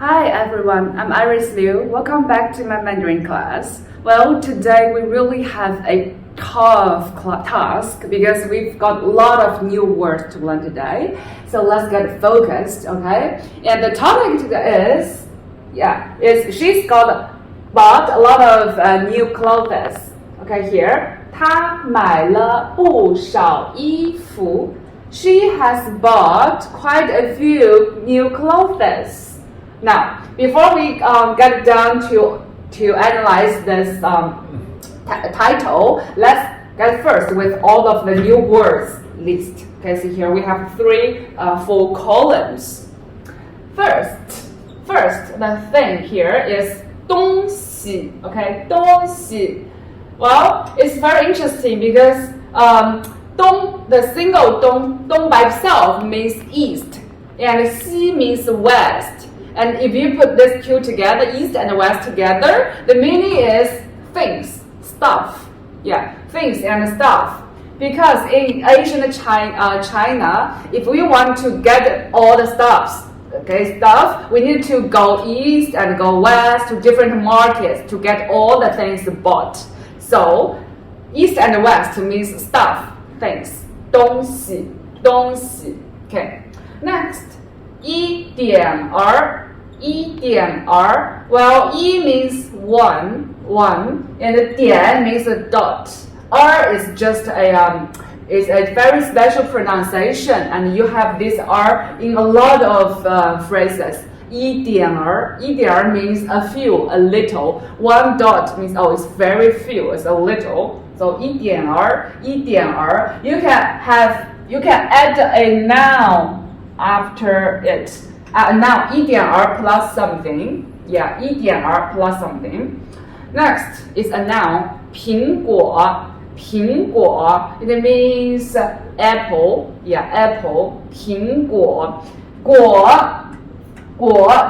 Hi everyone, I'm Iris Liu. Welcome back to my Mandarin class. Well, today we really have a tough task because we've got a lot of new words to learn today. So let's get focused, okay? And the topic today is she's bought a lot of new clothes. Okay, here. 她买了不少衣服. She has bought quite a few new clothes. Now, before we get down to analyze this title, let's get first with all of the new words list. Okay, so here we have three full columns. First, the thing here is 东西. Okay, 东西. Well, it's very interesting because the single 东 by itself means east, and 西 means west. And if you put these two together, east and west together, the meaning is things, stuff. Yeah, things and stuff. Because in ancient China, if we want to get all the stuff, we need to go east and go west to different markets to get all the things bought. So, east and west means stuff, things. 东西. Okay. Next. 一点儿. Well, 一 means one, and 点 means a dot. R is just is a very special pronunciation, and you have this R in a lot of phrases. 一点儿 means a few, a little. One dot means it's very few, it's a little. So 一点儿 you can add a noun after it. Now 一点儿 plus something. Yeah, 一点儿 plus something. Next is a noun. 苹果 it means apple. Yeah, apple. 苹果 果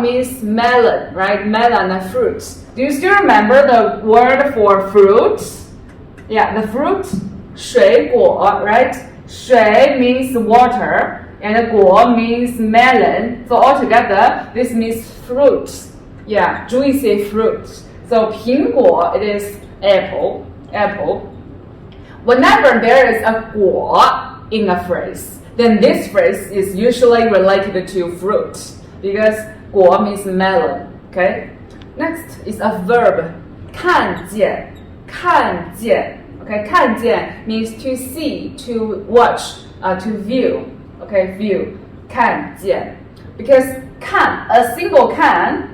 means melon, right? Melon, a fruit. Do you still remember the word for fruit? Yeah, the fruit. 水果, right? 水 means water, and 果 means melon. So altogether, this means fruit. Yeah, juicy fruit. So 苹果, it is apple. Whenever there is a 果 in a phrase, then this phrase is usually related to fruit because 果 means melon. Okay. Next is a verb. 看见. Okay, 看见 means to see, to watch, to view. Okay, view. 看见. Because 看, a single 看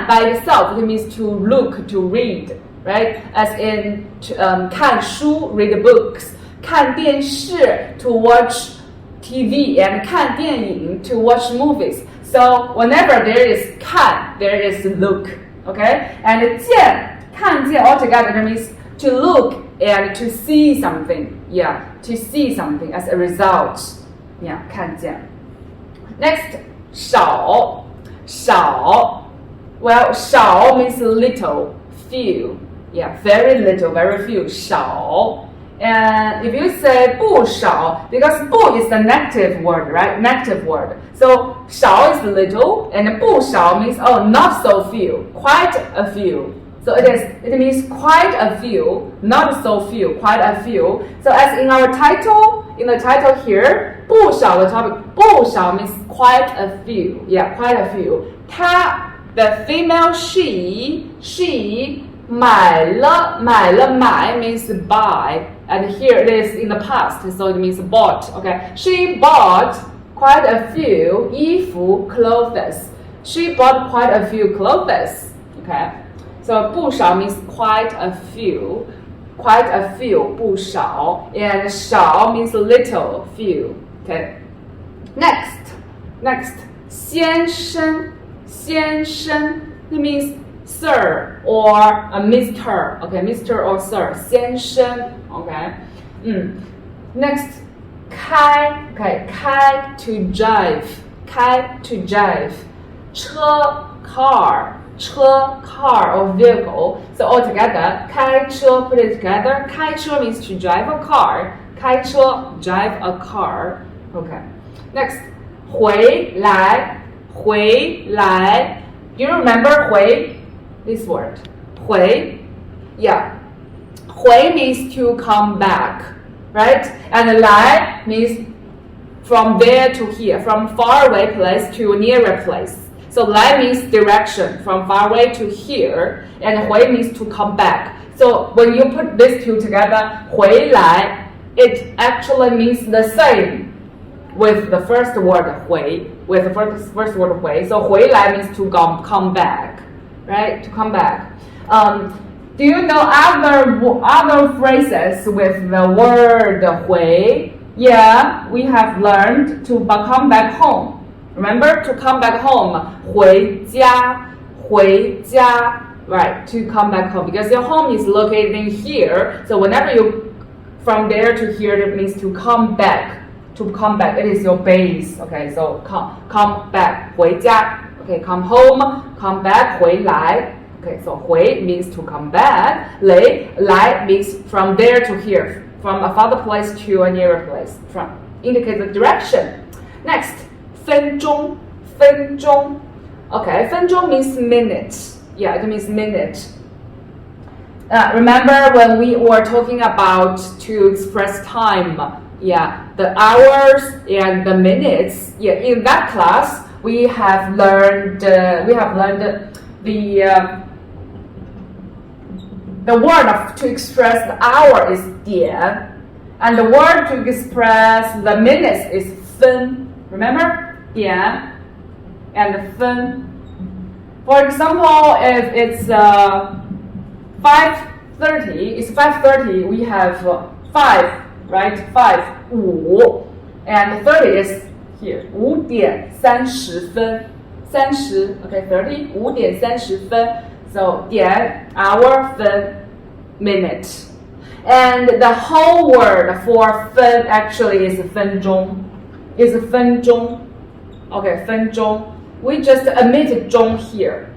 by itself, it means to look, to read, right? As in 看书, read books. 看电视, to watch TV, and 看电影, to watch movies. So whenever there is 看, there is look. Okay? And 见, 看见 altogether means to look and to see something. Yeah, to see something as a result. Yeah, 看见. Next, 少. Well, 少 means little, few. Yeah, very little, very few. 少. And if you say 不少, because 不 is the negative word, right? Negative word. So 少 is little, and 不少 means not so few, quite a few. So it means quite a few, not so few, quite a few. So as in our title, in the title here, 不少 the topic, 不少 means quite a few. Yeah, quite a few. 她 the female she 买了 means buy, and here it is in the past, so it means bought. Okay, she bought quite a few 衣服 clothes. She bought quite a few clothes. Okay, so 不少 means quite a few, 不少, and 少 means little, few. Okay, next, 先生 it means sir or a Mr. Okay, Mr. or sir. 先生 Okay. Next, 开 to drive. 开 to drive. 车 car or vehicle. So altogether, 开车 put it together. 开车 means to drive a car. 开车 drive a car. Okay. Next, 回来回来. Do you remember 回? This word. 回. Yeah. 回 means to come back, right? And 来 means from there to here, from far away place to a nearer place. So 来 means direction, from far away to here, and 回 means to come back. So when you put these two together, 回来, it actually means the same with the first word 回, with the first word 回. So 回来 means to come back, right? To come back. Do you know other phrases with the word 回? Yeah, we have learned to come back home. Remember, to come back home, 回家, 回家, right, to come back home. Because your home is located in here, so whenever you, from there to here, it means to come back. To come back, it is your base. Okay, so come back, 回家. Okay, come home, come back, 回来. Okay, so 回 means to come back. 来 means from there to here. From a farther place to a nearer place. From indicate the direction. Next, 分钟. Okay, 分钟 means minute. Yeah, it means minute. Remember when we were talking about to express time? Yeah, the hours and the minutes. Yeah, in that class we have learned the word to express the hour is 点, and the word to express the minutes is 分. Remember? 点 and 分. For example, if it's 5:30, it's 5:30, we have 5, right? 5, 5, and 30 is here. 5点30分. 30, okay, 30, 5点30分. So 点 hour, 分 minute. And the whole word for 分 actually is 分钟. Is 分钟. Okay, 分钟. We just omitted 钟 here.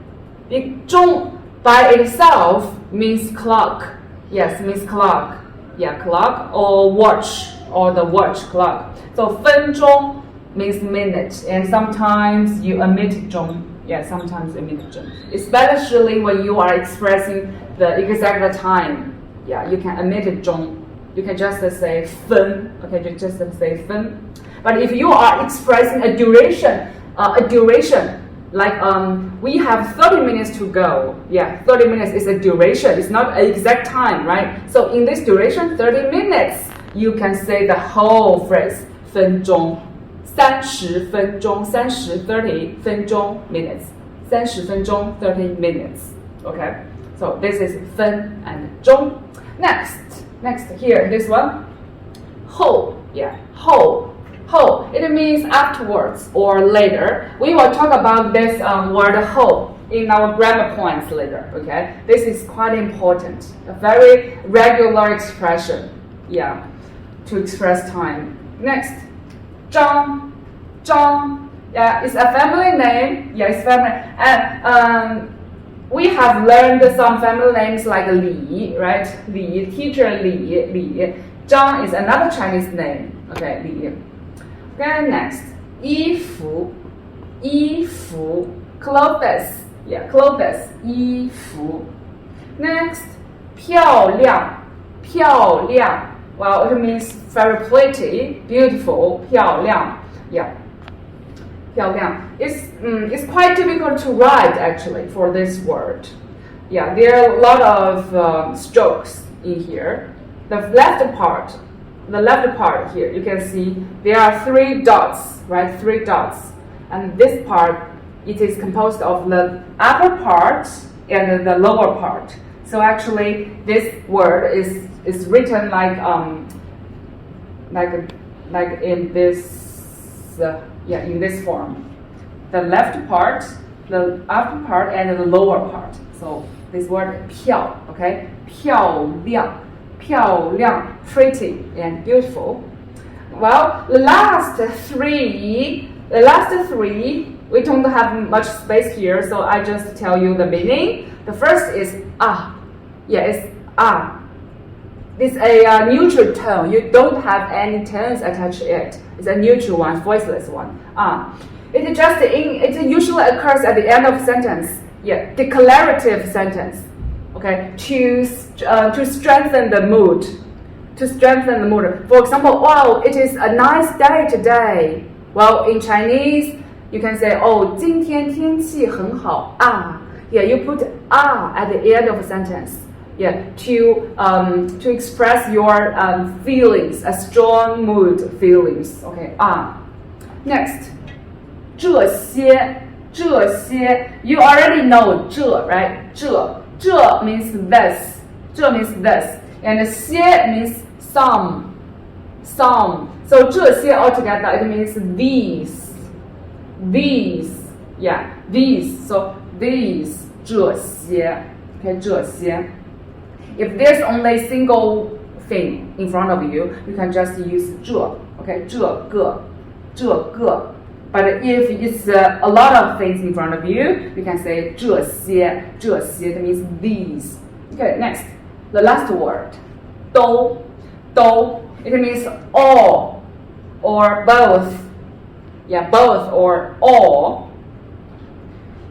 钟 by itself means clock. Yes, means clock. Yeah, clock or watch, or the watch clock. So 分钟 means minute, and sometimes you omit 钟. Yeah, sometimes omit 钟. Especially when you are expressing the exact time. Yeah, you can omit 钟. You can just say 分. Okay, you just say 分. But if you are expressing a duration, like we have 30 minutes to go. Yeah, 30 minutes is a duration. It's not an exact time, right? So in this duration, 30 minutes, you can say the whole phrase 分钟. 30分钟, 30 分钟 minutes. 30分钟 30 minutes. Okay, so this is 分 and 钟. Next here, this one, 后. Yeah, 后. It means afterwards or later. We will talk about this word 后 in our grammar points later. Okay, this is quite important. A very regular expression. Yeah, to express time. Next, 张. Yeah, it's a family name. Yeah, it's family. And we have learned some family names like Li, right? Li, teacher Li. Zhang is another Chinese name. Okay, Li. Okay, next, 衣服, clothes. Yeah, clothes, 衣服. Next, 漂亮. Well, it means very pretty, beautiful, 漂亮. Yeah. 漂亮. It's quite difficult to write actually for this word. Yeah, there are a lot of strokes in here. The left part here, you can see there are 3 dots, right? 3 dots. And this part, it is composed of the upper part and the lower part. So actually, this word is written like in this. In this form. The left part, the upper part, and the lower part. So this word 漂, okay? 漂亮, pretty and beautiful. Well, the last three, we don't have much space here, so I just tell you the meaning. The first is Yeah, it's It's a neutral tone. You don't have any tones attached to it. It's a neutral one, voiceless one. It usually occurs at the end of sentence. Yeah, declarative sentence. Okay, to strengthen the mood. To strengthen the mood. For example, wow, it is a nice day today. Well, in Chinese, you can say, oh, 今天天气很好啊. Yeah, you put at the end of a sentence. Yeah, to express your feelings, a strong mood feelings. Okay, Next, 这些 you already know 这 right? 这 means this. 这 means this. And 些 means some. So 这些 altogether it means these. Yeah, these. So these 这些. Okay, 这些. If there's only a single thing in front of you, you can just use 这. Okay, 这个. But if it's a lot of things in front of you, you can say 这些. That means these. Okay, next. The last word. 都. It means all or both. Yeah, both or all.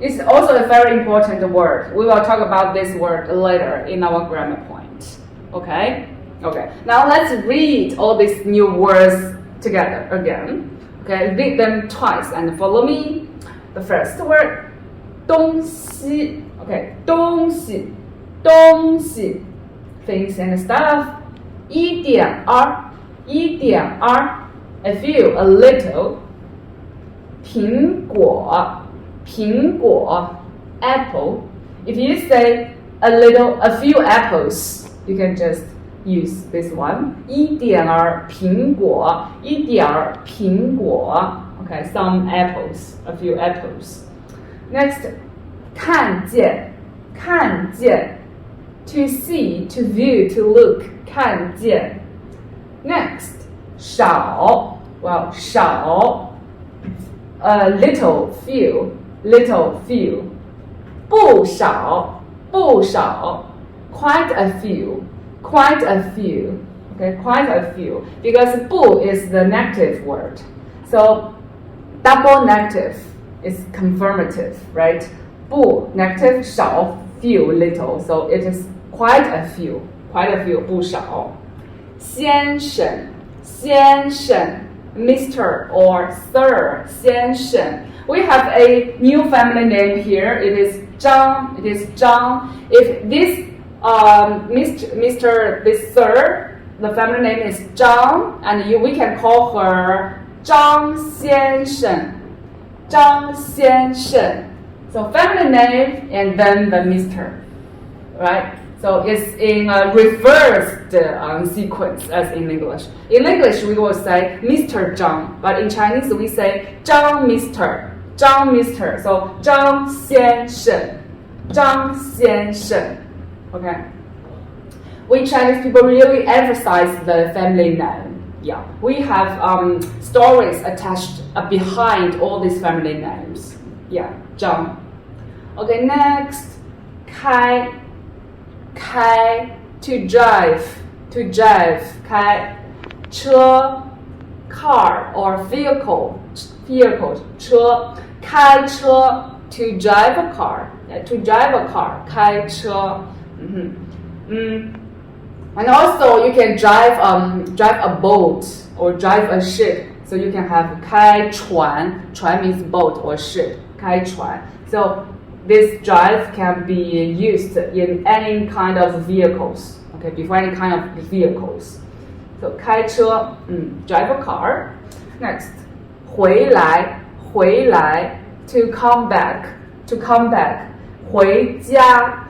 It's also a very important word. We will talk about this word later in our grammar point. Okay? Now let's read all these new words together again. Okay, read them twice and follow me. The first word, 东西. Okay, 东西. Things and stuff. 一点儿. A few, a little. 苹果, apple. If you say a few apples, you can just use this one. 一点儿苹果. Okay, some apples, a few apples. Next, 看见. To see, to view, to look. 看见. Next, 少. Well, 少. Little, few. 不少. Quite a few. Okay, quite a few. Because 不 is the negative word. So double negative is confirmative, right? 不 negative, 少 few, little. So it is quite a few. 不少. 先生. Mr. or Sir. 先生. We have a new family name here. It is Zhang. If this Mr. this Sir, the family name is Zhang, and we can call her 张先生. So family name and then the Mr. Right? So it's in a reversed sequence as in English. In English, we will say Mr. Zhang, but in Chinese, we say 张 Mr. So 张先生. Okay. We Chinese people really emphasize the family name. Yeah. We have stories attached behind all these family names. Yeah, 张. Okay, next. 开 to drive. 开 车 car or vehicle 车 开车 to drive a car. Yeah, 开车 And also you can drive a boat or drive a ship. So you can have 开船 means boat or ship. 开船 So this drive can be used in any kind of vehicles. Okay, before any kind of vehicles. So 开车 drive a car. Next, 回来 to come back. 回家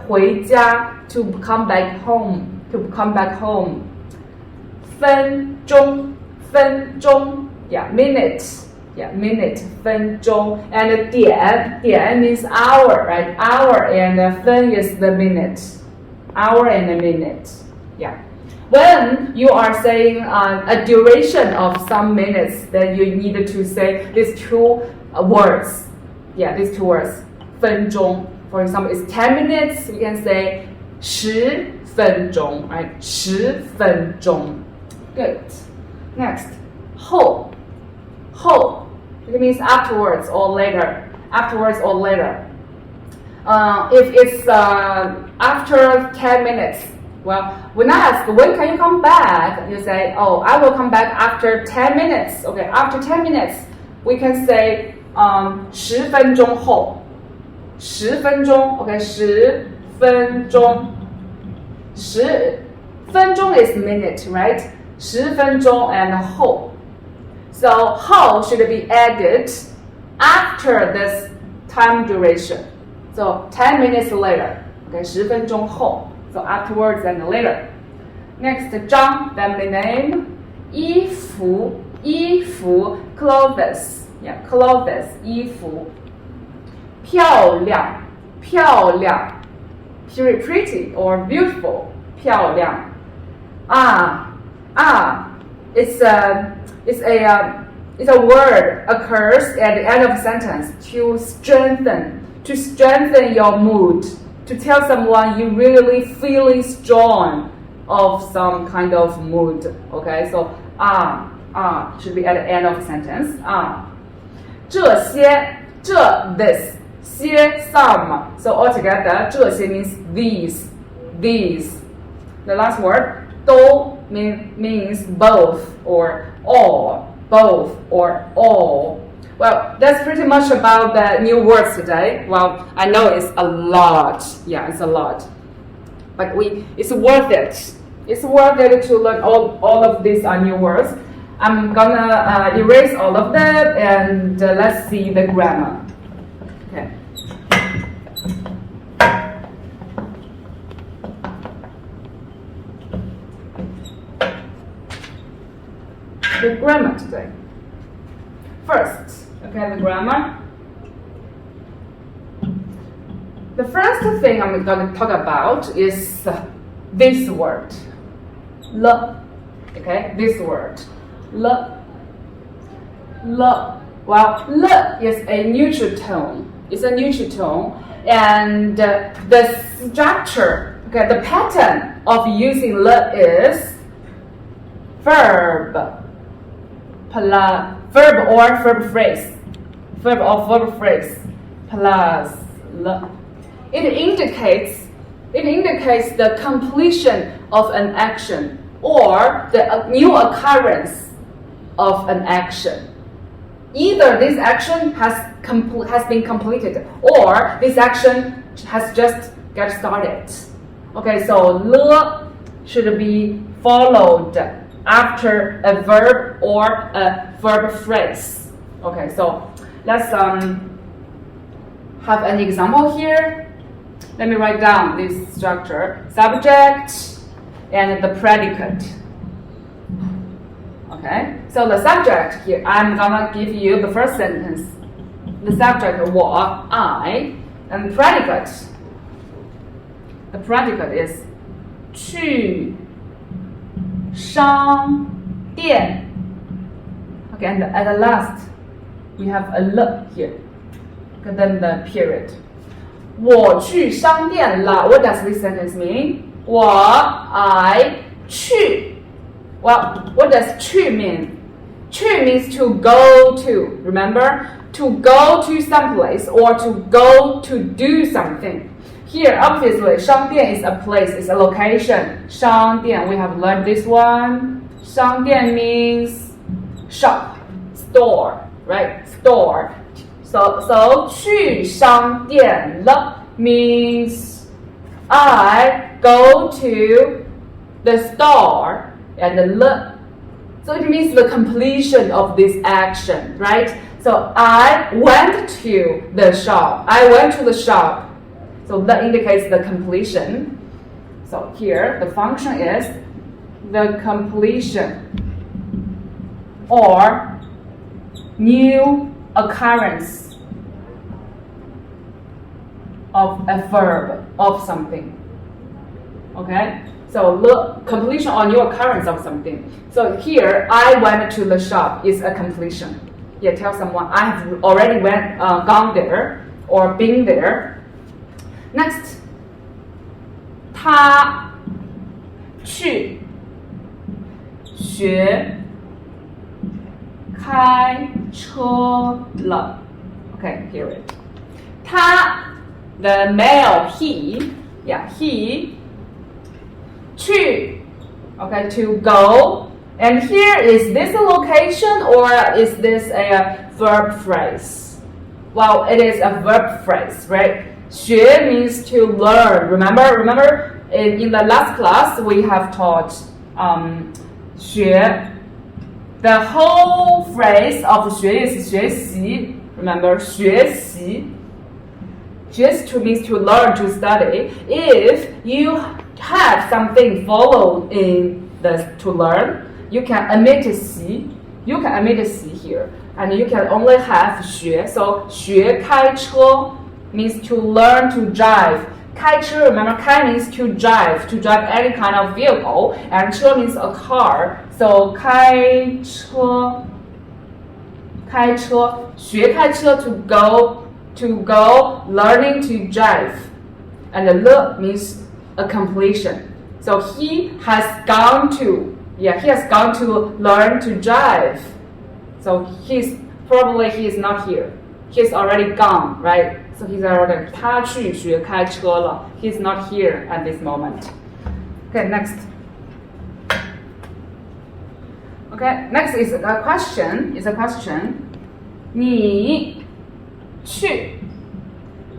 to come back home. 分钟 yeah, minute 分钟 and 点 means hour, right? Hour and 分 is the minute. Hour and a minute. Yeah. When you are saying a duration of some minutes, then you need to say these two words. Yeah, these two words. 分钟. For example, it's 10 minutes. We can say 10分钟, right? 10分钟. Good. Next, 后 It means afterwards or later. Afterwards or later. If it's after 10 minutes, well, when I ask, when can you come back? You say, oh, I will come back after 10 minutes. Okay, after 10 minutes, we can say 10分钟后。10分钟 ，OK， 10分钟。10分钟 is minute, right? 10分钟 and 后。So 后 should be added after this time duration. So 10 minutes later. Okay, 10分钟后。So afterwards and later. Next, 张 family name. 衣服 clothes. Yeah, clothes 衣服。漂亮 pretty or beautiful 漂亮。It's a word occurs at the end of a sentence to strengthen your mood, to tell someone you really feeling strong of some kind of mood. Okay, so should be at the end of a sentence. 这些this 些 some. So altogether 这些 means these. The last word 都 means both or all. Well, that's pretty much about the new words today. Well, I know it's a lot. Yeah, it's a lot. But it's worth it. It's worth it to learn all of these new words. I'm gonna erase all of them and let's see the grammar. Okay. The grammar today. First, okay, the grammar. The first thing I'm going to talk about is this word. Le. Okay, this word. Le. Well, le is a neutral tone. It's a neutral tone, and the structure, okay, the pattern of using le is verb or verb phrase plus le. It indicates the completion of an action or the new occurrence of an action. Either this action has been completed or this action has just got started. Okay, so le should be followed after a verb or a verb phrase. Okay, so let's have an example here. Let me write down this structure. Subject and the predicate. Okay, so the subject here, I'm gonna give you the first sentence. The subject 我 I, and predicate. The predicate is 去商店. Okay, and at the last we have a le here. And then the period. 我去商店了. What does this sentence mean? I 去. Well, what does 去 mean? 去 means to go to. Remember? To go to someplace or to go to do something. Here, obviously, 商店 is a place, it's a location. 商店, we have learned this one. 商店 means shop, store, right? Store. So 去商店了 means I go to the store and le. So it means the completion of this action, right? So I went to the shop. So that indicates the completion. So here the function is the completion or new occurrence of a verb of something. Okay? So completion or new occurrence of something. So here, I went to the shop is a completion. Yeah, tell someone I have already gone there or been there. Next, 他去学开车了。Okay, period. 他 the male he, yeah, he 去 okay, to go. And here is this a location or is this a verb phrase? Well, it is a verb phrase, right? 学 means to learn. Remember in the last class we have taught 学 the whole phrase of 学 is 学习. Remember 学习 just to means to learn, to study. If you have something followed in the to learn, you can omit 习. You can omit 习 here, and you can only have 学. So 学开车 means to learn to drive. 开车 remember 开 means to drive any kind of vehicle, and 车 means a car. So 开车学开车 to go learning to drive, and the le means a completion. So he has gone to learn to drive. So he is not here. He's already gone, right? So he's already 他去学开车了. He's not here at this moment. Okay, next. Okay, next is a question.你去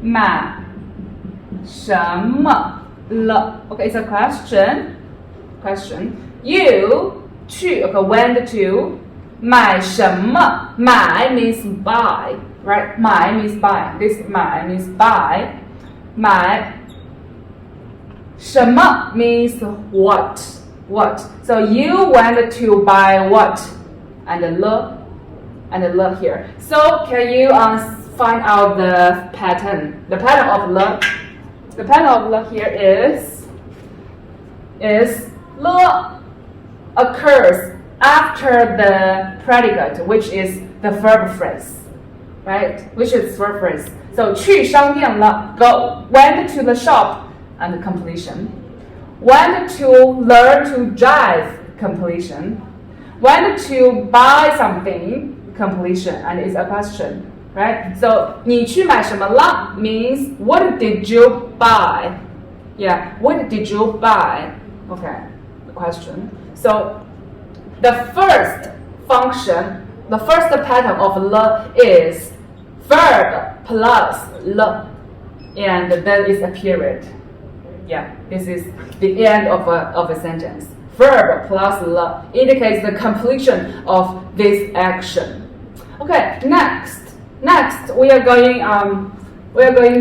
买什么了? Okay, it's a question. You 去 okay, went to 买什么? 买 means buy, right? 买 means buy. This 买 means buy. 买什么 means what? So you went to buy what? And the le here. So can you find out the pattern? The pattern of le here is le occurs after the predicate, which is the verb phrase, right? Which is verb phrase. So 去商店了 went to the shop, and completion. Went to learn to drive, completion. Went to buy something, completion, and it's a question, right? So 你去买什么了 means what did you buy? Yeah, what did you buy? Okay, the question. So the first pattern of le is verb plus le, and then is a period. Yeah, this is the end of a sentence. Verb plus le indicates the completion of this action. Okay, next we are going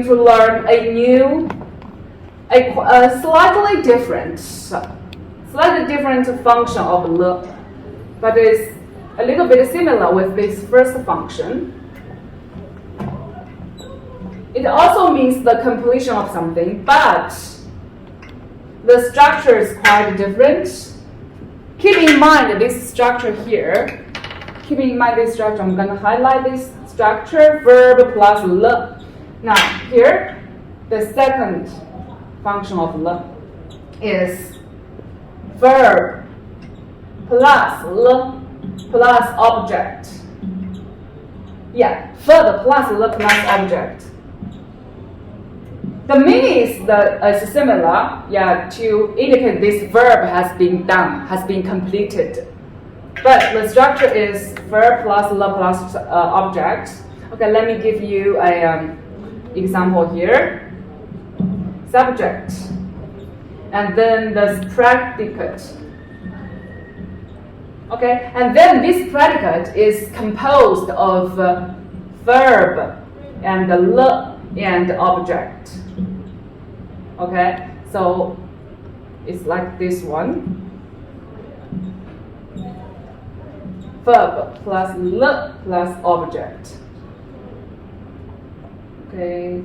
to learn a slightly different function of le, but is a little bit similar with this first function. It also means the completion of something, but the structure is quite different. Keep in mind this structure here. Keep in mind this structure. I'm going to highlight this structure, verb plus le. Now here, the second function of le is verb plus le plus object. Yeah, verb plus le plus object. The meaning is similar, yeah, to indicate this verb has been done, has been completed. But the structure is verb plus le plus object. Okay, let me give you an example here. Subject, and then the predicate. Okay, and then this predicate is composed of verb and le and object. Okay, so it's like this one. Verb plus le plus object. Okay.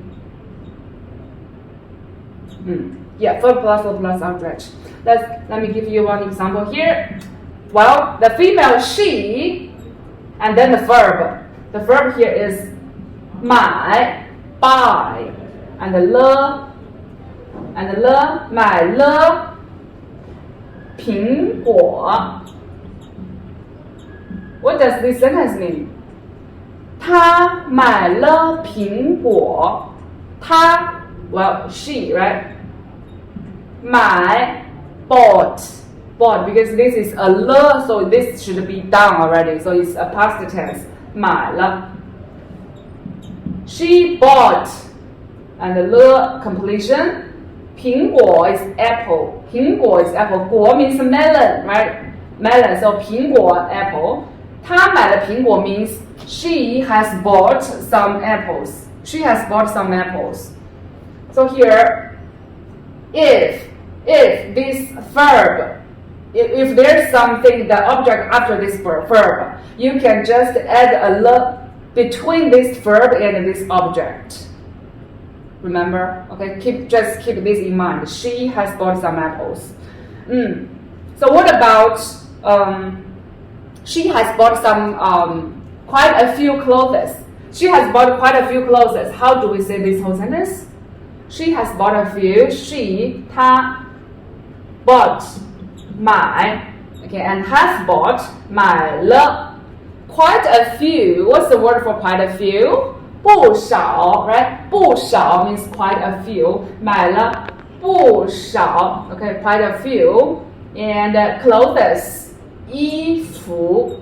Yeah, verb plus le plus object. Let me give you one example here. Well, the female she, and then the verb. The verb here is 买 buy, and the le 买了苹果 What does this sentence mean? 她买了苹果。她 well, she, right? 买 bought because this is a le, so this should be done already. So it's a past tense. 买了。She bought, and the le completion. 苹果 is apple. 苹果 is apple. 果 means melon, right? Melon. So 苹果 apple. 她买了苹果 means she has bought some apples. She has bought some apples. So here, if this verb, if there's something, the object after this verb, you can just add a le between this verb and this object. Remember? Okay, just keep this in mind. She has bought some apples. So what about she has bought some quite a few clothes. She has bought quite a few clothes. How do we say this whole sentence? She has bought a few. She, 她 bought 买 okay, and has bought 买了 quite a few. What's the word for quite a few? 不少 right? 不少 means quite a few. 买了不少 okay, quite a few. And clothes 衣服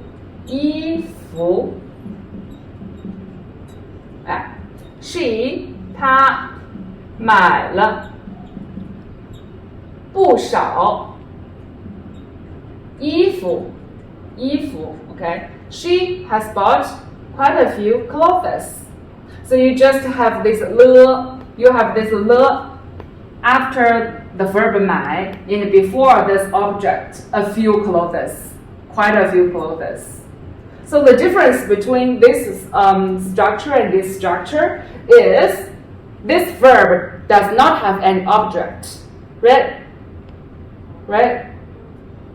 she 她买了不少衣服 okay? She has bought quite a few clothes. So you just have this le, you have this le after the verb 买 and before this object, a few clothes, quite a few clothes. So the difference between this structure and this structure is this verb does not have an object, right?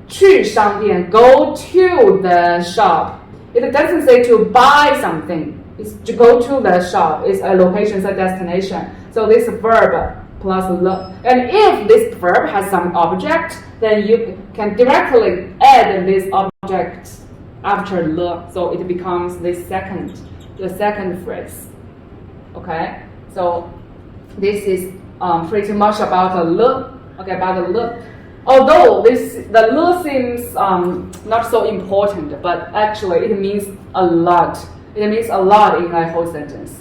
去商店 go to the shop. It doesn't say to buy something. It's to go to the shop. It's a location, it's a destination. So this verb plus le. And if this verb has some object, then you can directly add this object after le. So it becomes the second phrase. Okay? So this is pretty much about the le. Okay, about the le. Although the le seems not so important, but actually it means a lot. It means a lot in a whole sentence.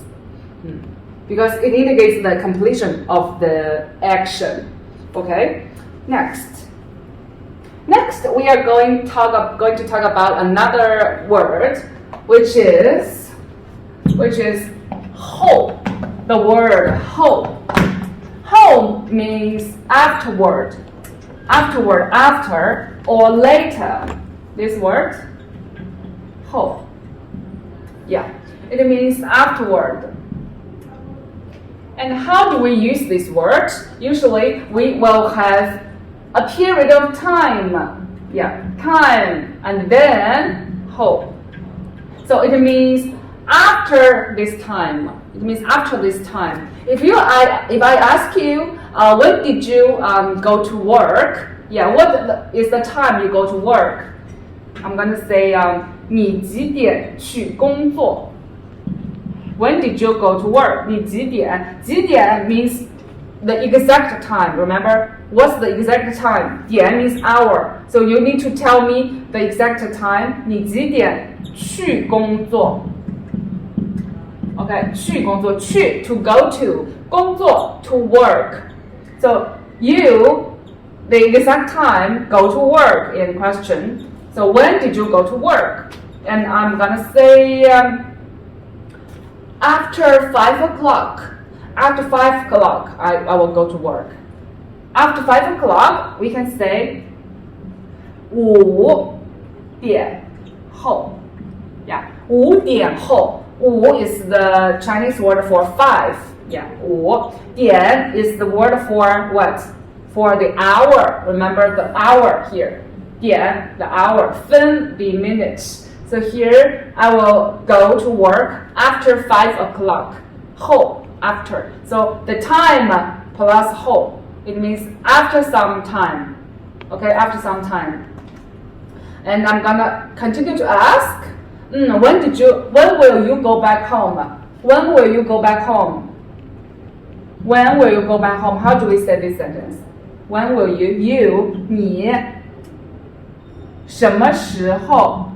Because it indicates the completion of the action. Okay? Next we are going to talk about another word, which is hope. The word hope. Hope means afterward, after, or later. This word, hope. Yeah, it means afterward. And how do we use this word? Usually we will have a period of time. Yeah, time, and then hope. So it means after this time. It means after this time. If I ask you, when did you go to work? Yeah, what is the time you go to work? I'm gonna say, 你几点去工作? When did you go to work? 你几点? 几点 means the exact time, remember? What's the exact time? 点 means hour. So you need to tell me the exact time. 你几点去工作? Okay, 去工作, 去 to go to, 工作 to work. So you, the exact time, go to work in question. So when did you go to work? And I'm gonna say after 5 o'clock. After 5 o'clock, I will go to work. After 5 o'clock, we can say 5点后. Yeah, 5点后. 5 is the Chinese word for 5. Yeah, 5. 点 is the word for what? For the hour. Remember the hour here. 点, the hour. 分, the minutes. So here I will go to work after 5 o'clock. 后, after. So the time plus 后, it means after some time. Okay, after some time. And I'm gonna continue to ask, when will you go back home? When will you go back home? When will you go back home? How do we say this sentence? When will you, 你什么时候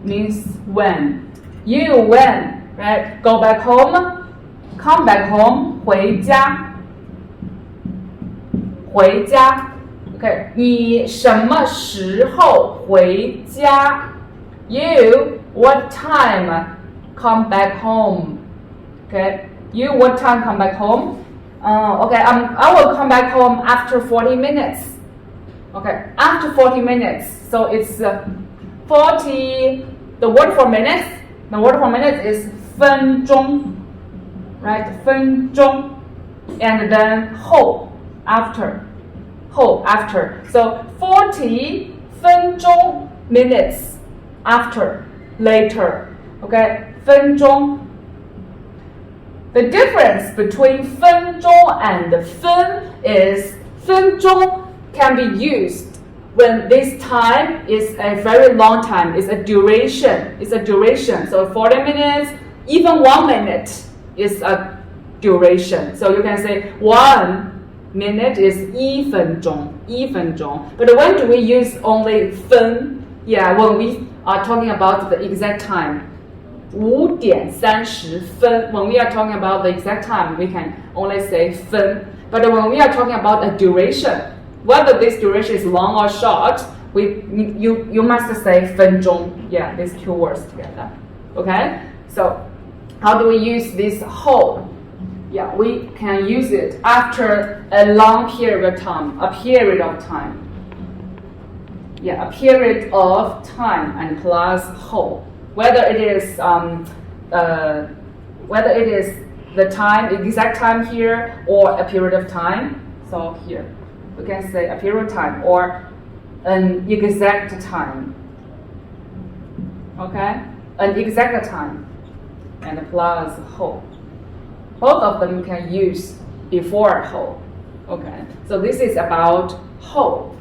means when. You when, right? Go back home, come back home, 回家 Okay, 你什么时候回家 You, what time come back home? Okay, you what time come back home? Okay, I will come back home after 40 minutes. Okay, after 40 minutes. So it's 40. The word for minutes is 分钟, right? 分钟, and then 后 after. So 40 分钟 minutes after, later. Okay, 分钟. The difference between 分钟 and 分 is 分钟 can be used when this time is a very long time. It's a duration. So 40 minutes, even 1 minute is a duration. So you can say 1 minute is 一分钟. But when do we use only 分? Yeah, when we are talking about the exact time. 5点30分. When we are talking about the exact time, we can only say 分. But when we are talking about a duration, whether this duration is long or short, you must say 分钟. Yeah, these two words together. Okay? So, how do we use this whole? Yeah, we can use it after a long period of time. Yeah, a period of time and plus whole. Whether it is the time, the exact time here, or a period of time. So here, we can say a period of time or an exact time. Okay, an exact time, and plus whole. Both of them can use before whole. Okay, so this is about whole.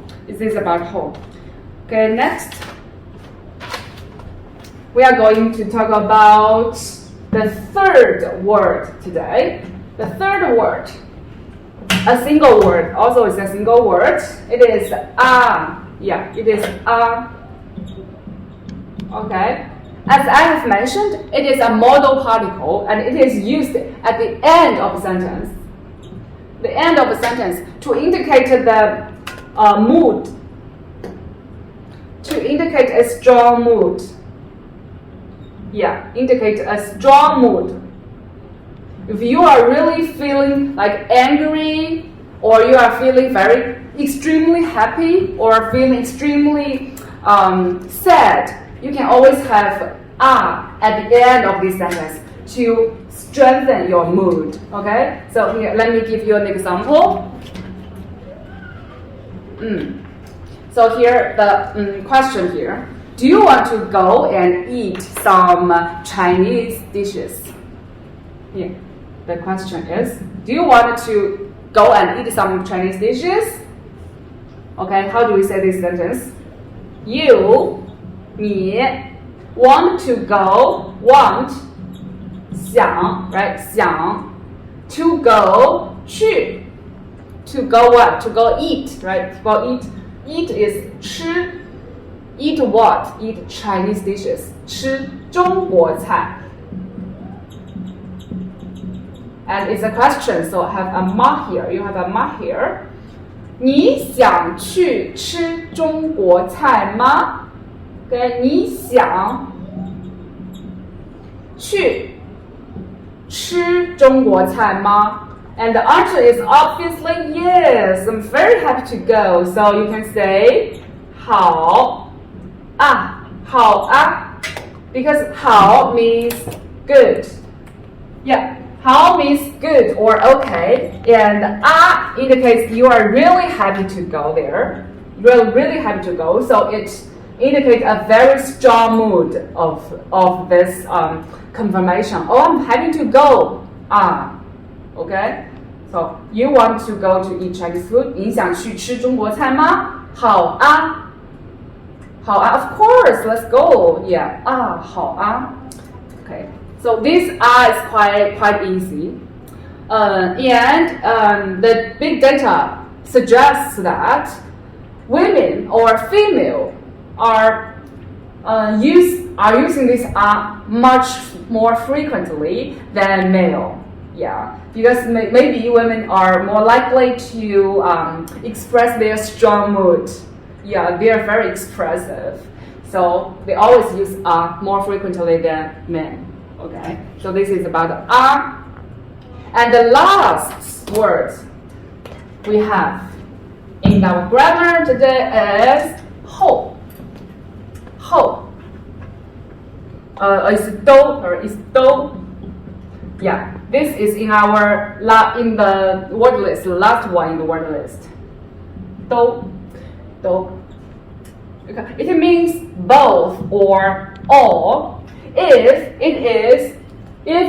Okay, next. We are going to talk about the third word today. The third word, a single word, also is a single word. It is a. Yeah, it is a. Okay. As I have mentioned, it is a modal particle and it is used at the end of a sentence. The end of a sentence to indicate the mood. To indicate a strong mood. Yeah, indicate a strong mood. If you are really feeling like angry, or you are feeling extremely happy, or feeling extremely sad, you can always have a at the end of this sentence to strengthen your mood. Okay? So here, let me give you an example. So here, the question here. Do you want to go and eat some Chinese dishes? Yeah, the question is, do you want to go and eat some Chinese dishes? Okay, how do we say this sentence? You, 你 want to go, want, 想, right? 想 to go, 去 to go what? To go eat, right? To go eat. Eat is 吃. Eat what? Eat Chinese dishes. 吃中国菜. And it's a question, so I have a ma here. You have a ma here. 你想去吃中国菜吗? Okay, 你想去吃中国菜吗? And the answer is obviously yes. I'm very happy to go. So you can say 好啊, because 好 means good. Yeah, 好 means good or okay, and indicates you are really happy to go there. You're really happy to go, so it indicates a very strong mood of this confirmation. Oh, I'm happy to go. Okay, so you want to go to eat Chinese food. 你想去吃中国菜吗?好啊，好啊。Of course, let's go. Yeah, 啊，好啊。Okay, so this is quite easy. And the big data suggests that women or female are using this much more frequently than male. Yeah, because maybe women are more likely to express their strong mood. Yeah, they are very expressive, so they always use more frequently than men. Okay, so this is about and the last word we have in our grammar today is 后. 后. Is do or is do? Yeah, this is in our in the word list, the last one in the word list. Do. Okay. It means both or all. If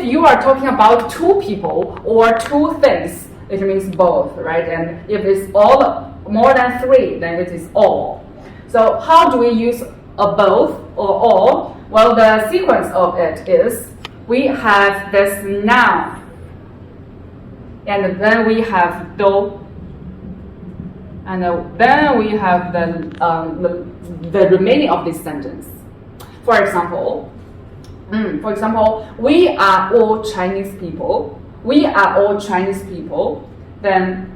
you are talking about two people or two things, it means both, right? And if it's all more than three, then it is all. So how do we use a both or all? Well, the sequence of it is we have this noun, and then we have do, and then we have the remaining of this sentence. For example, we are all Chinese people. We are all Chinese people. Then,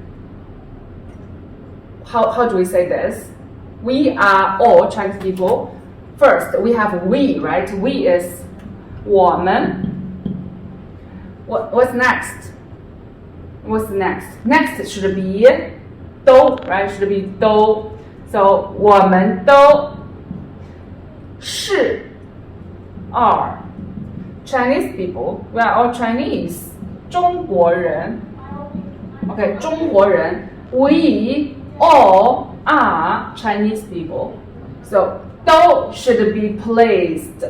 how do we say this? We are all Chinese people. First, we have we, right? We is 我们. What's next? What's next? Next should be 都, right? Should be 都. So 我们都是 are Chinese people. We are all Chinese. 中国人. Okay, 中国人. We all are Chinese people. So 都 should be placed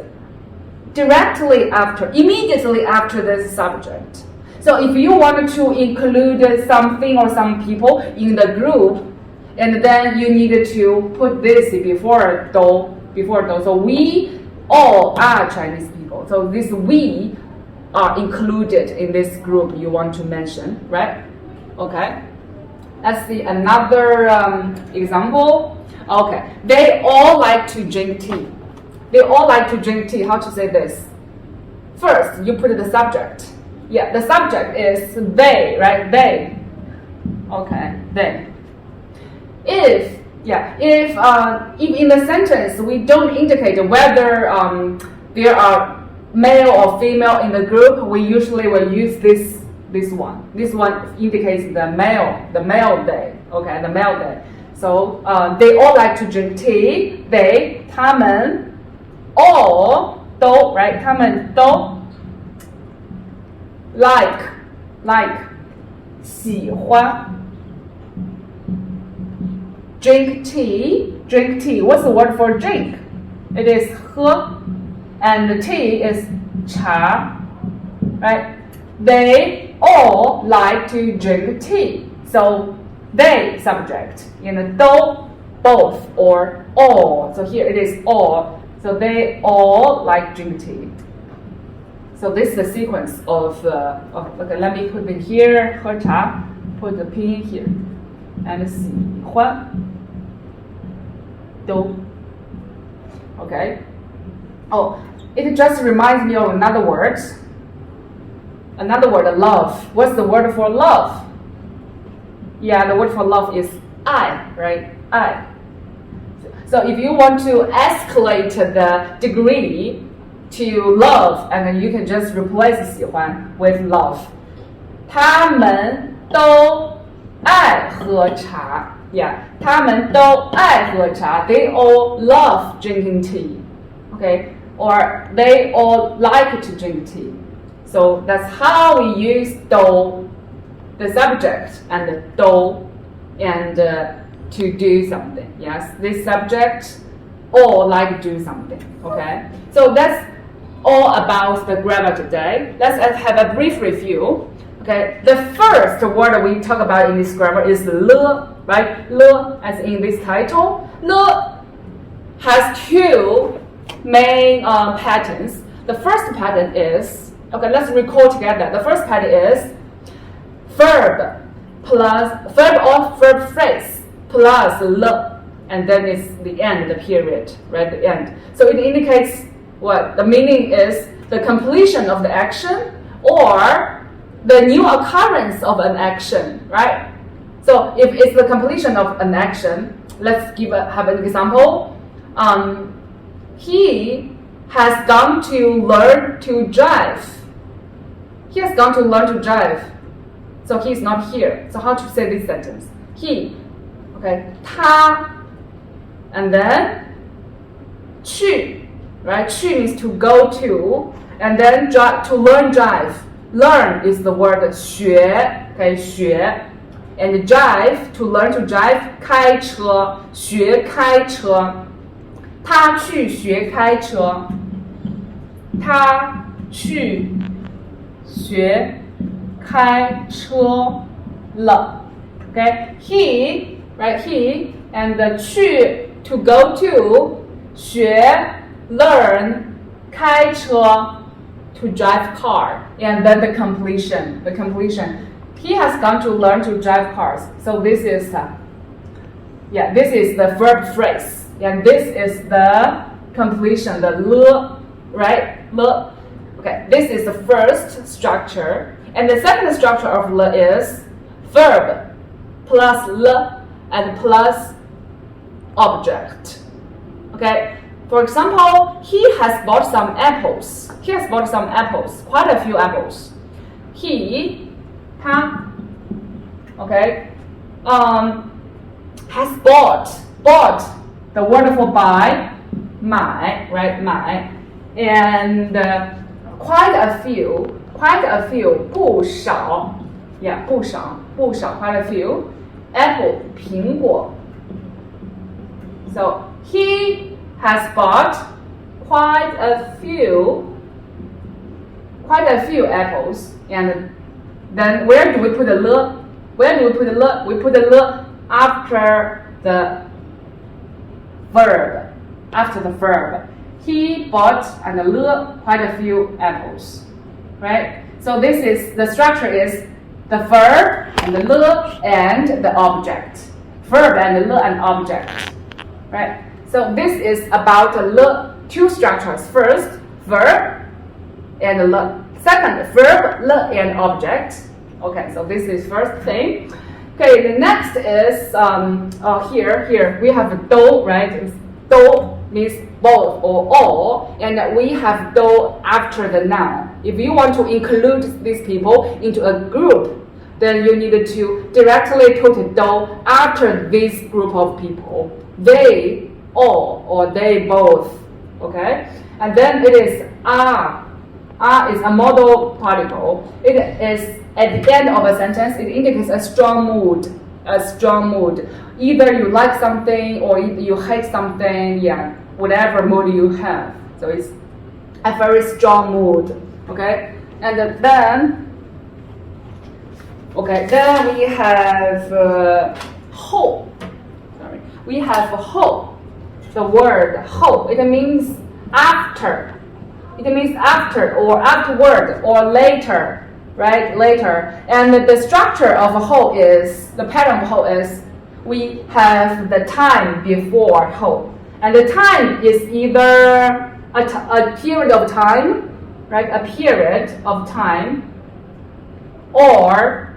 immediately after the subject. So if you want to include something or some people in the group, and then you need to put this before do. So we all are Chinese people. So this we are included in this group you want to mention, right? Okay. Let's see another example. Okay. They all like to drink tea. They all like to drink tea. How to say this? First, you put the subject. Yeah, the subject is they, right? They. Okay, they. If in the sentence we don't indicate whether there are male or female in the group, we usually will use this one. This one indicates the male they. Okay, the male they. So they all like to drink tea. They, 他们 all 都 right? 他们都 like 喜欢 drink tea. What's the word for drink? It is 喝, and the tea is 茶, right? They all like to drink tea. So they subject, do both or all. So here it is all. So they all like drink tea. So this is the sequence of okay, let me put it here, 喝茶, put the pinyin here, and 喜欢 都. Okay. Oh, it just reminds me of another word, love. What's the word for love? Yeah, the word for love is 爱, right? 爱. So if you want to escalate the degree to love, and then you can just replace 喜欢 with love. 他们都爱喝茶. Yeah, 他们都爱喝茶. They all love drinking tea. Okay, or they all like to drink tea. So that's how we use 都, the subject, and the 都, and to do something. Yes, this subject all like to do something. Okay, so that's all about the grammar today. Let's have a brief review. Okay, the first word we talk about in this grammar is le. right? Le, as in this title, le has two main patterns. The first pattern is, okay, let's recall together. The first pattern is verb plus verb or verb phrase plus le, and then it's the end, the period, right? The end. So it indicates what the meaning is: the completion of the action or the new occurrence of an action, right? So if it's the completion of an action, let's have an example. He has gone to learn to drive. He has gone to learn to drive. So he's not here. So how to say this sentence? He, okay, 他, and then 去, right? 去 means to go to, and then drive, to learn drive. Learn is the word 学, okay, 学, and drive, to learn to drive, 开车, 学开车. 他去学开车. 他去学开车了. Okay, he, right? He, and the 去 to go to, 学 learn 开车 to drive car, and then the completion. He has gone to learn to drive cars. So this is this is the verb phrase, and this is the completion, the le, right? Le. Okay, this is the first structure, and the second structure of le is verb plus le and plus object. Okay, for example, he has bought some apples. He has bought some apples, quite a few apples. He, 他, okay, has bought, the word for buy, 买, right, 买, and quite a few, 不少, yeah, 不少, quite a few, apple, 苹果. So he has bought quite a few apples, and then where do we put the le? We put the le after the verb. He bought and the le quite a few apples, right? So this is the structure is the verb and the le and the object. Verb and the le and object, right? So this is about the le, two structures. First, verb and le. Second, verb, le and object. Okay, so this is first thing. Okay, the next is here we have do, right? Do means both or all, and we have do after the noun. If you want to include these people into a group, then you need to directly put do after this group of people. They all or they both. Okay, and then it is are. Are is a modal particle. It is at the end of a sentence. It indicates a strong mood. Either you like something or you hate something. Yeah, whatever mood you have. So it's a very strong mood. Okay, and then we have hope. Sorry, we have hope. The word hope. It means after. It means after or afterward or later, right? Later. And the structure of a whole is, the pattern of whole is, we have the time before whole. And the time is either a period of time, right? A period of time, or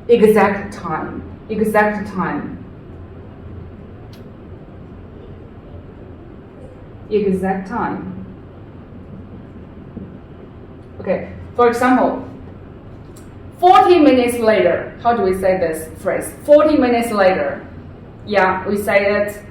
exact time. Exact time. Exact time. Okay, for example, 40 minutes later. How do we say this phrase? 40 minutes later. Yeah, we say it.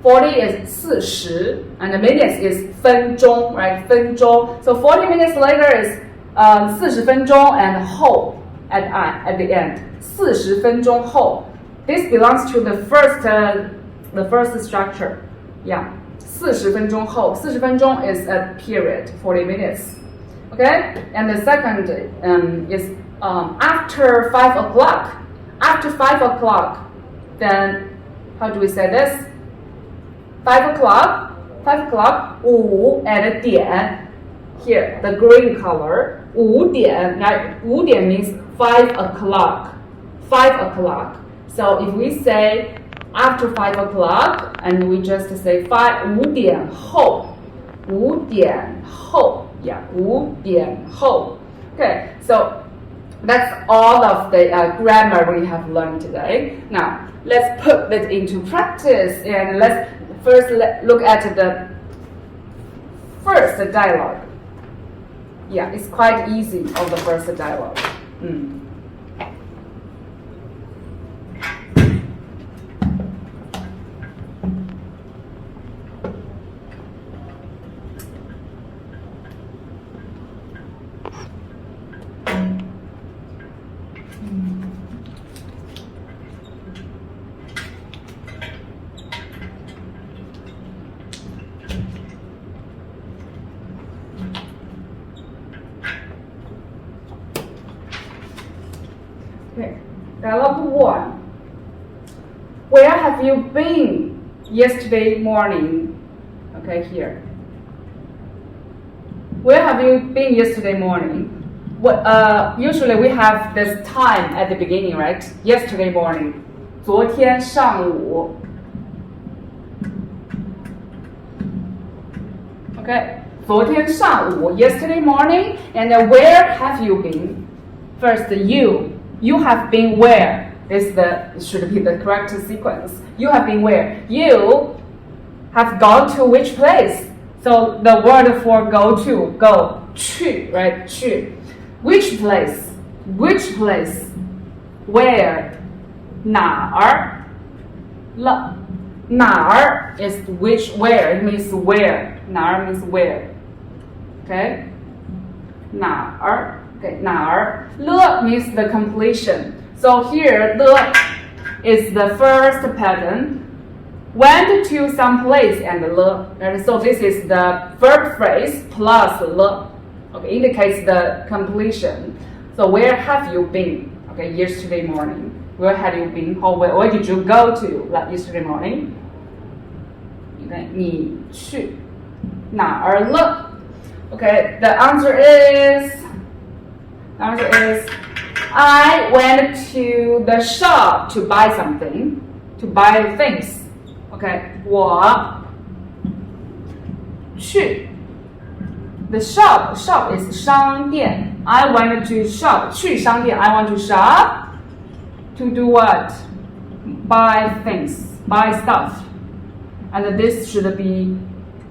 40 is 40, and the minutes is 分钟, right? 分钟. So 40 minutes later is 40分钟 and 后 at the end. 40分钟后. This belongs to the first structure. Yeah, 40分钟后. 40分钟 is a period, 40 minutes. Okay, and the second is after 5 o'clock. After 5 o'clock, then how do we say this? 5 o'clock. 5 o'clock. 5 and 点. Here, the green color. 5点, right? 5点 means 5 o'clock. 5 o'clock. So if we say after 5 o'clock, and we just say 5点后. 5点后. Yeah, 5点后. Okay, so that's all of the grammar we have learned today. Now, let's put it into practice, and let's first look at the first dialogue. Yeah, it's quite easy of the first dialogue. Okay, dialogue 1. Where have you been yesterday morning? Okay, here. Where have you been yesterday morning? Usually we have this time at the beginning, right? Yesterday morning. 昨天上午. Okay, 昨天上午, yesterday morning. And where have you been? First, you have been where? Should be the correct sequence. You have been where? You have gone to which place? So the word for go to, go, 去, right? 去. Which place? Which place? Where? 哪儿? 了. 哪儿 is which, where. It means where. 哪儿 means where. Okay? 哪儿. Okay, 哪儿. 了 means the completion. So here, 了 is the first pattern. Went to some place and 了. And so this is the verb phrase plus 了. Okay, indicates the completion. So where have you been? Okay, yesterday morning. Where have you been? Where did you go to yesterday morning? Okay, 你去哪儿了? Okay, the answer is I went to the shop to buy something, to buy things. Okay, 我去 the shop is 商店. I went to shop. 去商店 I want to shop. To do what? Buy things, buy stuff. And this should be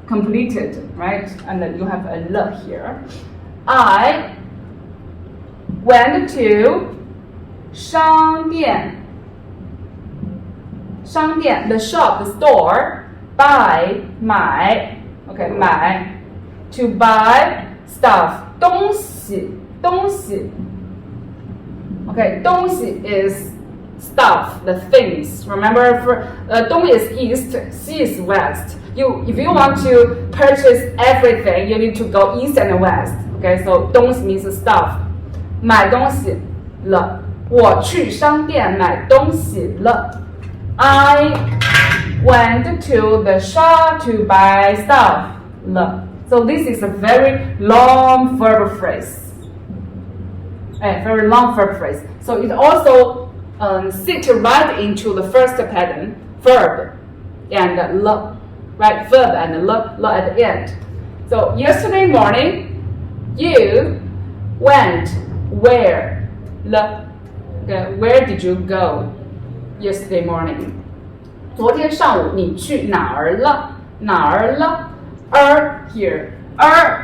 completed, right? And then you have a le here. I went to 商店. 商店 the shop, the store. Buy 买 okay 买 to buy stuff 东西 okay 东西 is stuff, the things. Remember, Dong is east, Xi is west. If you want to purchase everything, you need to go east and west. Okay, so 东西 means stuff. 买东西了，我去商店买东西了。I went to the shop to buy stuff 了。So this is a very long verb phrase. Very long verb phrase. So it also sit right into the first pattern, verb and le, right? Verb and le at the end. So yesterday morning, you went where? Le. Okay, where did you go yesterday morning? 昨天上午你去哪儿了？哪儿了？ here.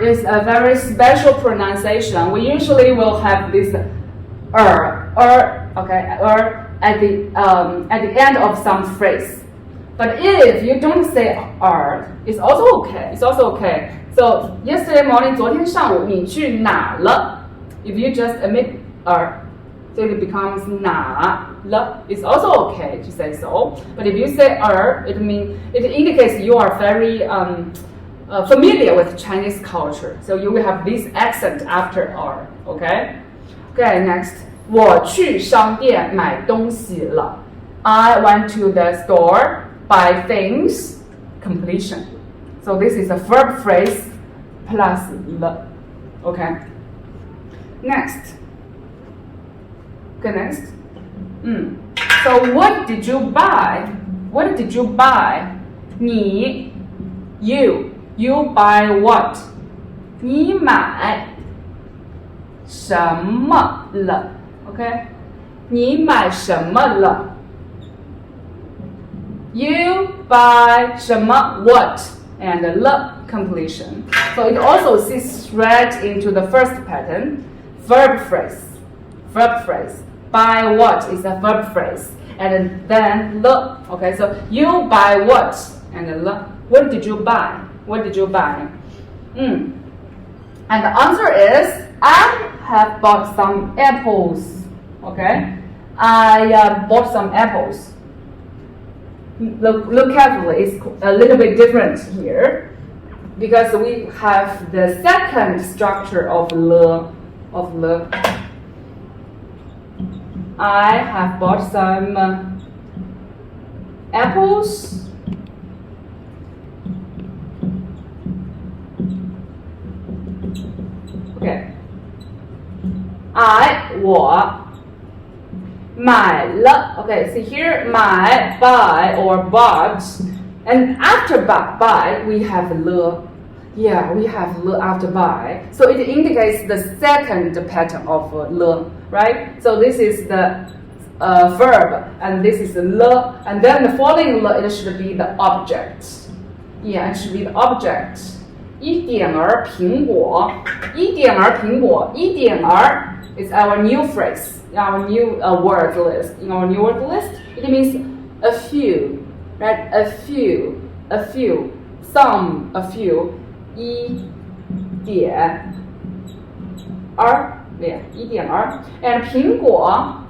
is a very special pronunciation. We usually will have this okay, at the end of some phrase. But if you don't say it's also okay. It's also okay. So yesterday morning, 昨天上午你去哪了? If you just omit so it becomes 哪了. It's also okay to say so. But if you say it indicates you are very familiar with Chinese culture. So you will have this accent after Okay? Okay, next. 我去商店买东西了. I went to the store, buy things, completion. So this is a verb phrase plus the. Okay. Next. Okay, next. So what did you buy? What did you buy? 你 You buy what? 你买什么了 ？OK， 你买什么了 ？You buy 什么 what and the completion. So it also sees straight into the first pattern, verb phrase. Verb phrase. Buy what is a verb phrase, and then the. Okay, so you buy what and the. What did you buy? What did you buy? And the answer is I have bought some apples. Okay, I bought some apples. Look carefully, it's a little bit different here because we have the second structure of le. I have bought some apples. Okay. 我买了 Okay, see here, 买 buy or bought, and after buy we have le. Yeah, we have le after buy. So it indicates the second pattern of le, right? So this is the verb, and this is the le, and then the following le, it should be the object. Yeah, it should be the object. 一点儿苹果 is our new phrase, our new word list. In our new word list, it means a few, right? A few, some, a few. 一点儿 yeah, 一点儿 and 苹果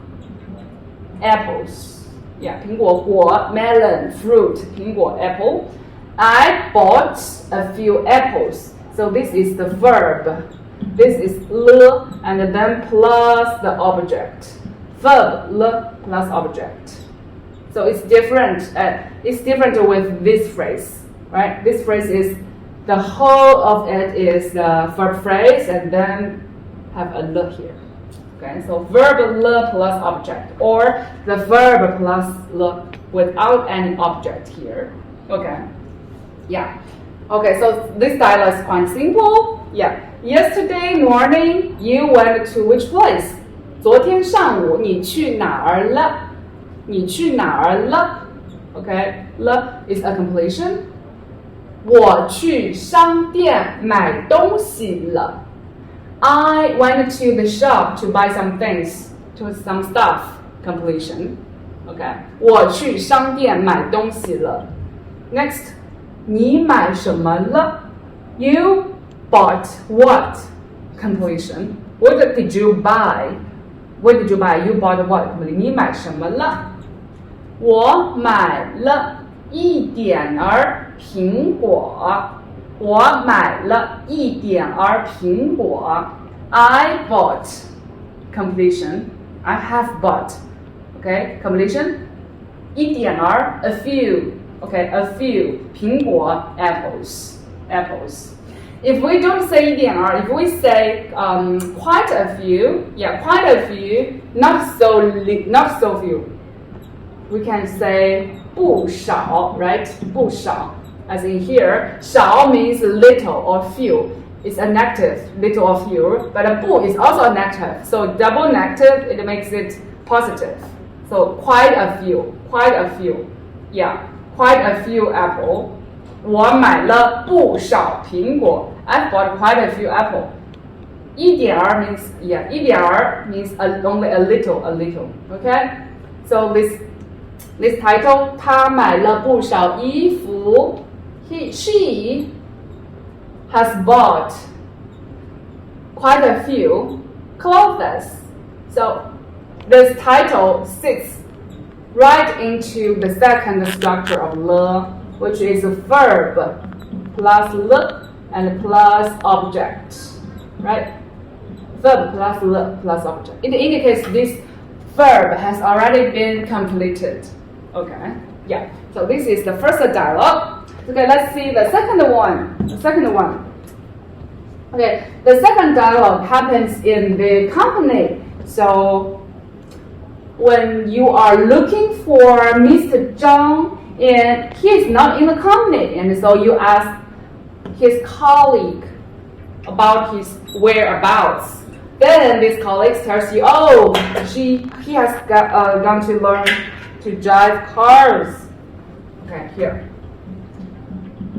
apples. Yeah, 苹果果 melon, fruit, 苹果 apple. I bought a few apples. So this is the verb. This is le and then plus the object. Verb le plus object. So it's different. It's different with this phrase, right? This phrase is the whole of it is the verb phrase and then have a le here. Okay, so verb le plus object or the verb plus le without any object here. Okay. Yeah. Okay, so this dialogue is quite simple. Yeah. Yesterday morning, you went to which place? 昨天上午你去哪儿了？你去哪儿了？ Okay, le is a completion. 我去商店买东西了。I went to the shop to buy some things, to some stuff. Completion. Okay. 我去商店买东西了。Next. 你买什么了 You bought what? Completion. What did you buy? What did you buy? You bought what? 你买什么了我买了一点儿苹果。我买了一点儿苹果。I bought. Completion. I have bought. Okay, completion. 一点儿 a few. Okay, a few 苹果 apples. If we don't say 一点儿 if we say quite a few, yeah, quite a few, not so few, we can say 不少, right? 不少, as in here, 少 means little or few. It's a negative, little or few, but a 不 is also a negative. So double negative, it makes it positive. So quite a few, yeah. Quite a few apple. 我买了不少苹果。I've bought quite a few apple. 一点儿 means yeah. 一点儿 means only a little. Okay. So this title. 她买了不少衣服。She has bought quite a few clothes. So this title sits right into the second structure of le, which is a verb plus le and plus object, right? Verb plus le plus object. It indicates this verb has already been completed. Okay, yeah. So this is the first dialogue. Okay, let's see the second one. Okay, the second dialogue happens in the company. So when you are looking for Mr. Zhang and he is not in the company, and so you ask his colleague about his whereabouts. Then this colleague tells you, oh, he has gone to learn to drive cars. Okay, here.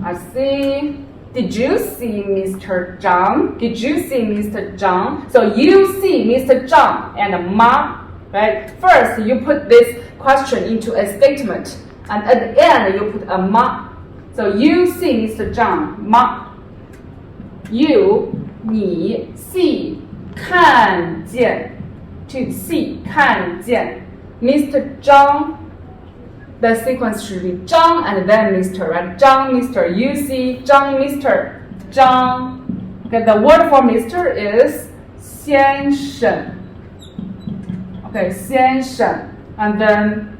I see. Did you see Mr. Zhang? Did you see Mr. Zhang? So you see Mr. Zhang and Ma, right? First, you put this question into a statement, and at the end, you put a Ma. So you see Mr. Zhang, Ma. You, 你 see 看见 to see 看见 Mr. Zhang. The sequence should be Zhang and then Mr. Right? Zhang, Mr. You see Zhang, Mr. Zhang. Okay, the word for Mr. is 先生. Okay, 先生 and then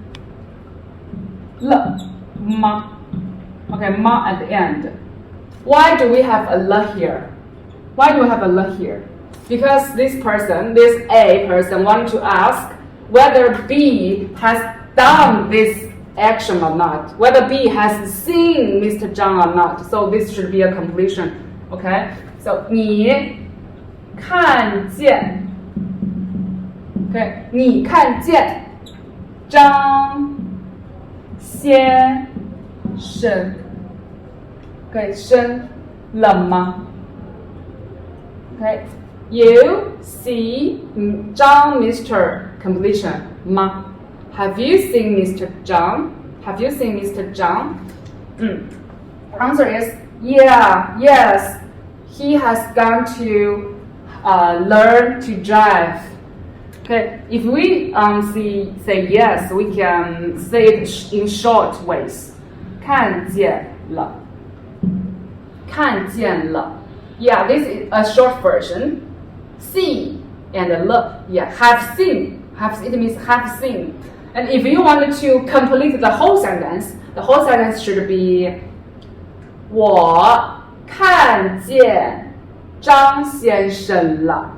ma. Okay, ma at the end. Why do we have a la here? Why do we have a la here? Because this A person, wanted to ask whether B has done this action or not, whether B has seen Mr. Zhang or not. So this should be a completion. Okay? So 你看见 Okay, 你看见张先生 Okay, 生了吗 Okay, you see Zhang Mr. completion 吗 Have you seen Mr. Zhang? Have you seen Mr. Zhang? Answer is yeah, yes. He has gone to learn to drive. Okay, if we say yes, we can say it in short ways. 看见了 看见了 Yeah, this is a short version. See and le, yeah, have seen. It means have seen. And if you wanted to complete the whole sentence should be 我看见张先生了。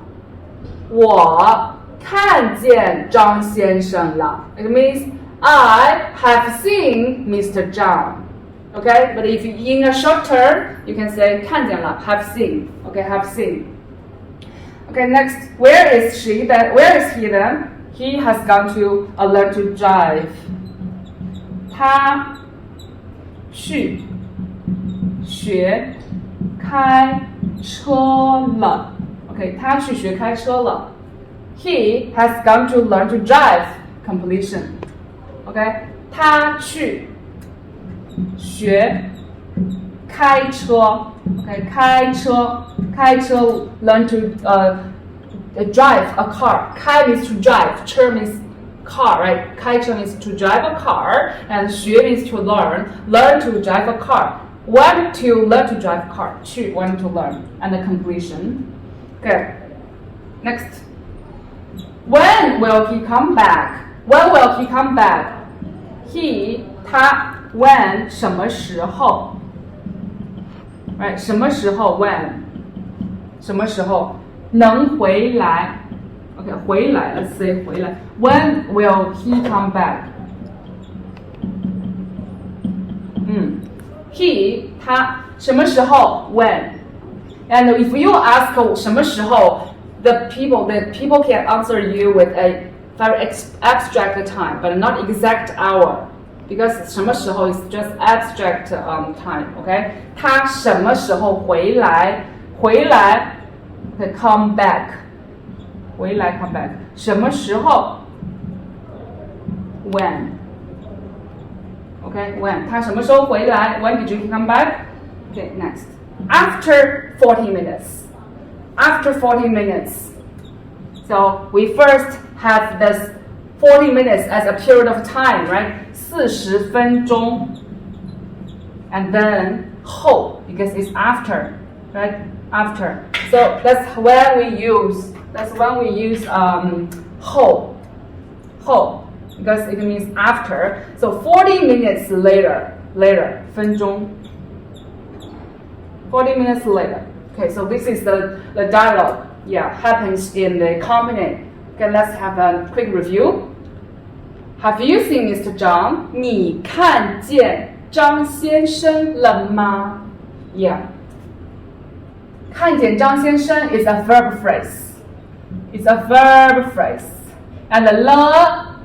我看见张先生了。It means I have seen Mr. Zhang. Okay, but if in a short term, you can say 看见了 have seen. Okay, have seen. Okay, next, where is she then? Where is he then? He has gone to learn to drive. 他去学开车了。Okay, 他去学开车了。He has gone to learn to drive. Completion. Okay, 他去学开车。Okay, 开车 learn to drive a car. 开 means to drive. 车 means car, right? 开车 means to drive a car, and 学 means to learn. Learn to drive a car. Want to learn to drive a car. 去 want to learn, and the completion. Okay. Next. When will he come back? When will he come back? He 他 when 什么时候 Right? 什么时候 when 什么时候能回来 Okay, 回来 Let's say 回来 When will he come back? He 他什么时候 when And if you ask 什么时候 the people can answer you with a very abstract time, but not exact hour. Because 什么时候 is just abstract time, okay? 他什么时候回来 come back 回来 come back 什么时候 when Okay, when 他什么时候回来 When did you come back? Okay, next. After 40 minutes. After 40 minutes. So we first have this 40 minutes as a period of time, right? 40分钟 And then 后 because it's after, right? After. So that's when we use 后 because it means after. So 40 minutes later, 分钟. 40 minutes later. Okay, so this is the dialogue. Yeah, happens in the company. Okay, let's have a quick review. Have you seen Mr. Zhang? 你看见张先生了吗? Yeah. 看见张先生 is a verb phrase. It's a verb phrase. And the 了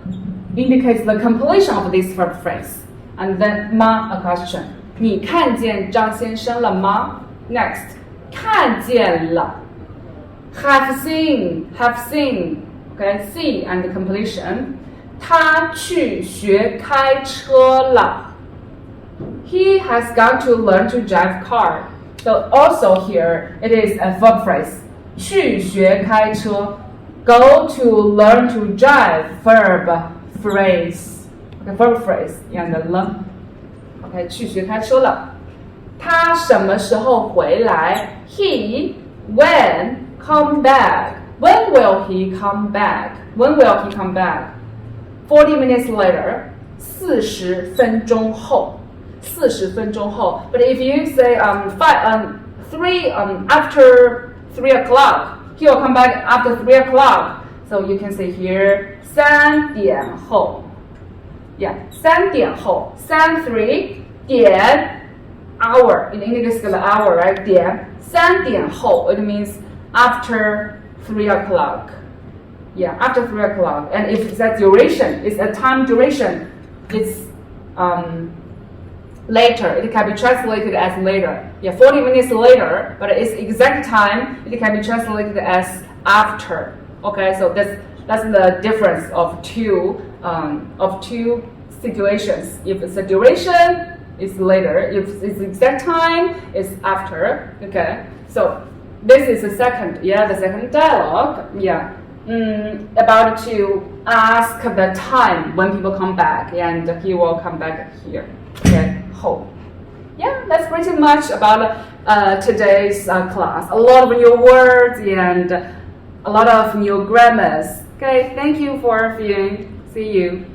indicates the completion of this verb phrase. And then 吗 a question. 你看见张先生了吗? Next. 看见了. Have seen. Okay, see and completion. 他去学开车了. He has gone to learn to drive car. So also here it is a verb phrase. 去学开车. Go to learn to drive. Verb phrase. Okay, verb phrase. And the 了. Okay, 去学开车了. 他什么时候回来? He, when, come back. When will he come back? When will he come back? 40 minutes later. 40分钟后. 40分钟后. But if you say after 3 o'clock, he will come back after 3 o'clock. So you can say here 3点后. Yeah, 3点后. 3 点 hour. In English it's the hour, right? 点3点后. It means after 3 o'clock. Yeah, after 3 o'clock. And if it's a duration, it's a time duration, it's later. It can be translated as later. Yeah, 40 minutes later, but its exact time, it can be translated as after. Okay, so that's the difference of two situations. If it's a duration, it's later. If it's exact time, it's after. Okay, so this is the second dialogue. Yeah. About to ask the time when people come back, and he will come back here. Okay, hope. Yeah, that's pretty much about today's class. A lot of new words and a lot of new grammars. Okay, thank you for viewing. See you.